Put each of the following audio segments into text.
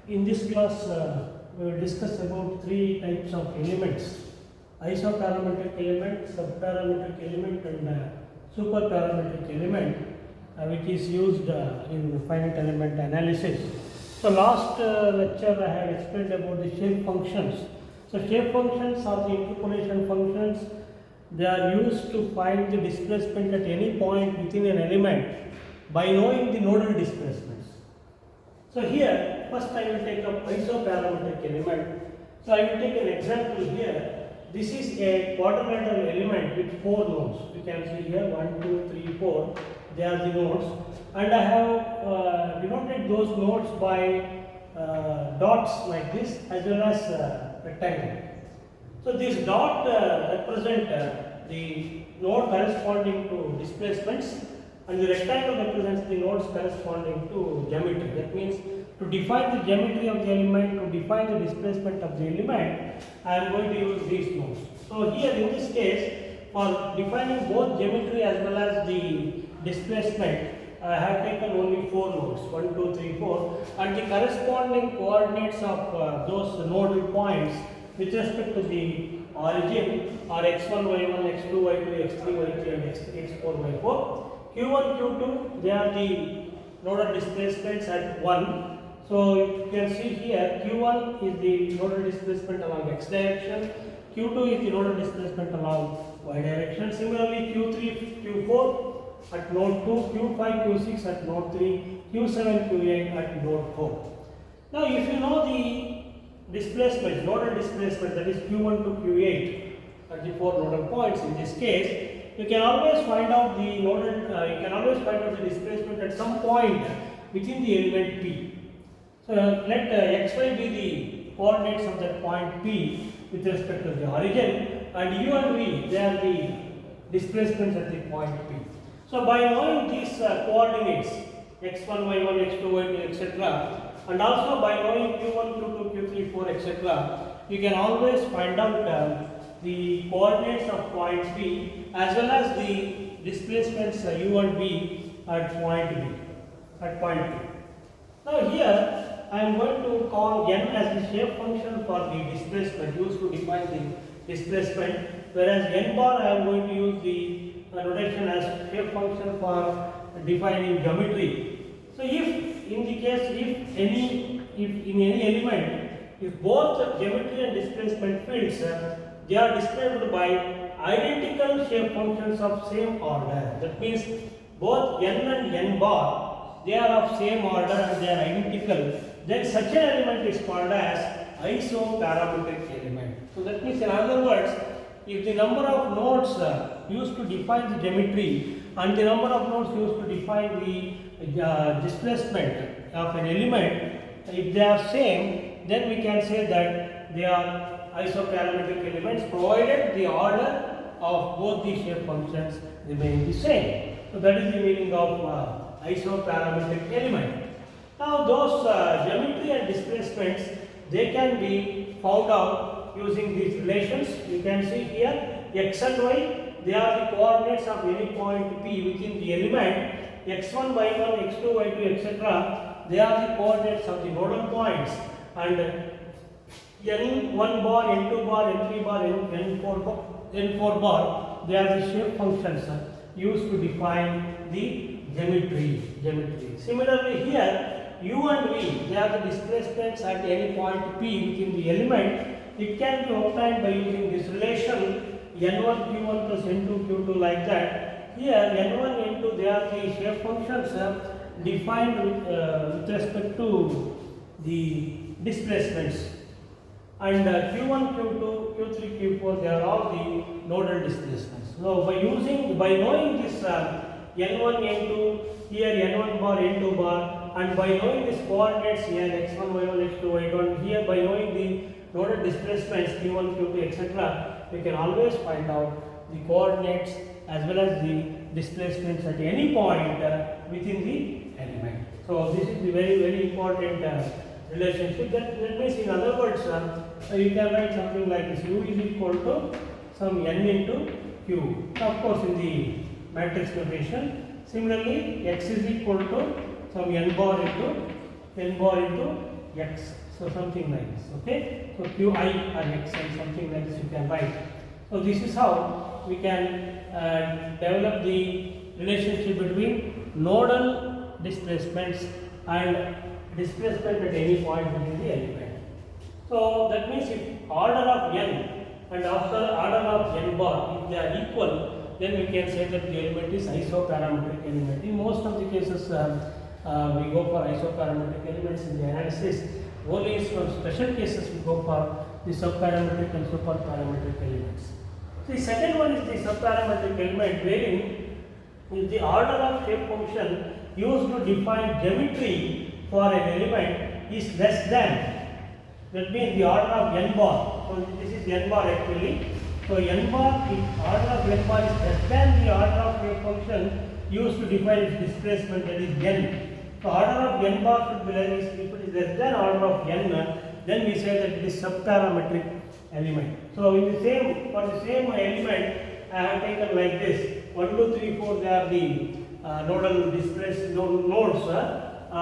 In this class, we will discuss about three types of elements: isoparametric element, subparametric element, and superparametric element, which is used in finite element analysis. So, last lecture I had explained about the shape functions. So, shape functions are the interpolation functions. They are used to find the displacement at any point within an element by knowing the nodal displacements. So here, first I will take up isoparametric element. So I will take an example here. This is a quadrilateral element with 4 nodes. You can see here 1, 2, 3, 4. They are the nodes, and I have denoted those nodes by dots like this as well as rectangle. So this dot represent the node corresponding to displacements, and the rectangle represents the nodes corresponding to geometry. That means to define the geometry of the element, to define the displacement of the element, I am going to use these nodes. So here in this case, for defining both geometry as well as the displacement, I have taken only 4 nodes, 1, 2, 3, 4, and the corresponding coordinates of those nodal points with respect to the origin are x1, y1, x2, y2, x3, y3, and x4, y4. q1, q2, they are the nodal displacements at 1. So you can see here q1 is the nodal displacement along x direction, q2 is the nodal displacement along y direction. Similarly, q3, q4 at node 2, q5, q6 at node 3, q7, q8 at node 4. Now if you know the displacements, nodal displacement, that is q1 to q8 at the 4 nodal points in this case, you can always find out the the displacement at some point within the element P. So let xy be the coordinates of that point P with respect to the origin, and u and v, they are the displacements at the point P. So by knowing these coordinates x1, y1, x2, y2, etc., and also by knowing q1, q2, q3, 4, etc., you can always find out the coordinates of point P as well as the displacements u and v at point P. Now here I am going to call n as the shape function for the displacement used to define the displacement, whereas n bar I am going to use the notation as shape function for defining geometry. So if in any element, if both geometry and displacement fields they are described by identical shape functions of same order. That means both n and n bar, they are of same order and they are identical. Then such an element is called as isoparametric element. So that means, in other words, if the number of nodes used to define the geometry and the number of nodes used to define the displacement of an element, if they are same, then we can say that they are isoparametric elements, provided the order of both the shape functions remain the same. So that is the meaning of isoparametric element. Now those geometry and displacements, they can be found out using these relations. You can see here x and y, they are the coordinates of any point P within the element. x1, y1, x2, y2, etc., they are the coordinates of the nodal points, and n1 bar, n2 bar, n3 bar, n4 bar, they are the shape functions used to define the geometry. Similarly here, u and v, they are the displacements at any point P within the element. It can be obtained by using this relation n1 q1 plus n2 q2 like that. Here n1, n2, they are the shape functions defined with respect to the displacements, and q1, q2, q3, q4, they are all the nodal displacements. So by knowing this n1, n2, here n1 bar, n2 bar, and by knowing these coordinates here x1, y1, x2, y1, here by knowing the nodal displacements q1, q2, etc., we can always find out the coordinates as well as the displacements at any point within the element. So this is the very important relationship. That means, in other words, you can write something like this: u is equal to some n into q. Of course, in the matrix notation. Similarly, x is equal to some n bar into x. So something like this. Okay. So qi or x and something like this you can write. So this is how we can develop the relationship between nodal displacements and displacement at any point within the element. So that means if order of n and after order of n bar, if they are equal, then we can say that the element is isoparametric element. In most of the cases, we go for isoparametric elements in the analysis. Only in some special cases we go for the subparametric and superparametric elements. The second one is the subparametric element, wherein is the order of shape function used to define geometry for an element is less than. That means the order of n bar. So this is n bar actually. So n bar, if order of n bar is less than the order of shape function used to define its displacement, that is n. So order of n bar should be less. If it is less than order of n, then we say that it is subparametric element. So in the same, for the same element, I have taken like this. 1, 2, 3, 4. They are the nodal nodes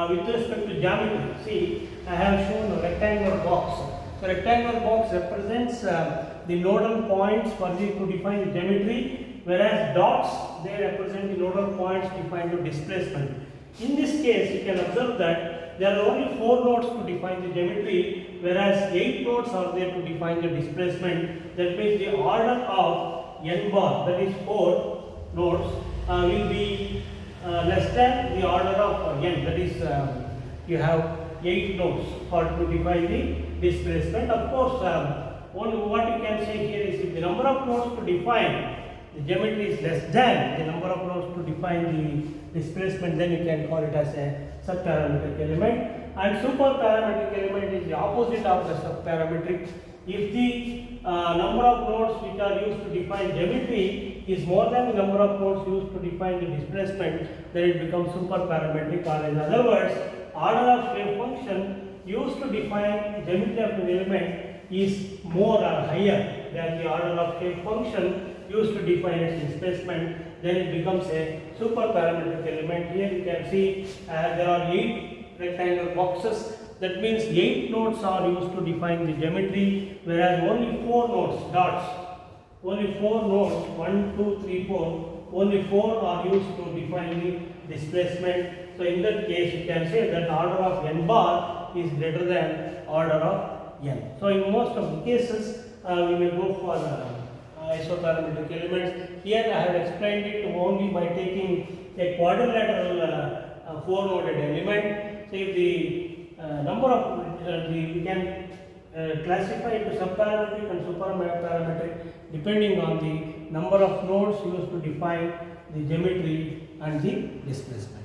with respect to geometry. See, I have shown a rectangular box. So rectangular box represents the nodal points for the to define the geometry, whereas dots, they represent the nodal points defined to displacement. In this case, you can observe that there are only 4 nodes to define the geometry, whereas 8 nodes are there to define the displacement. That means the order of n bar, that is 4 nodes, will be less than the order of n, that is you have 8 nodes for to define the displacement. Of course, what you can say here is if the number of nodes to define the geometry is less than the number of nodes to define the displacement, then you can call it as a subparametric element. And superparametric element is the opposite of the subparametric. If the number of nodes which are used to define geometry is more than the number of nodes used to define the displacement, then it becomes superparametric, or in other words, order of shape function used to define geometry of an element is more or higher than the order of shape function used to define its displacement, then it becomes a superparametric element. Here you can see there are 8 rectangular boxes. That means 8 nodes are used to define the geometry, whereas only 4 nodes, dots, only 4 nodes, 1, 2, 3, 4, only 4 are used to define the displacement. So in that case, you can say that order of n bar is greater than order of n. So in most of the cases, we may go for isoparametric elements. Here I have explained it only by taking a quadrilateral 4-noded element. So if the number of we can classify it to subparametric and superparametric depending on the number of nodes used to define the geometry and the displacement.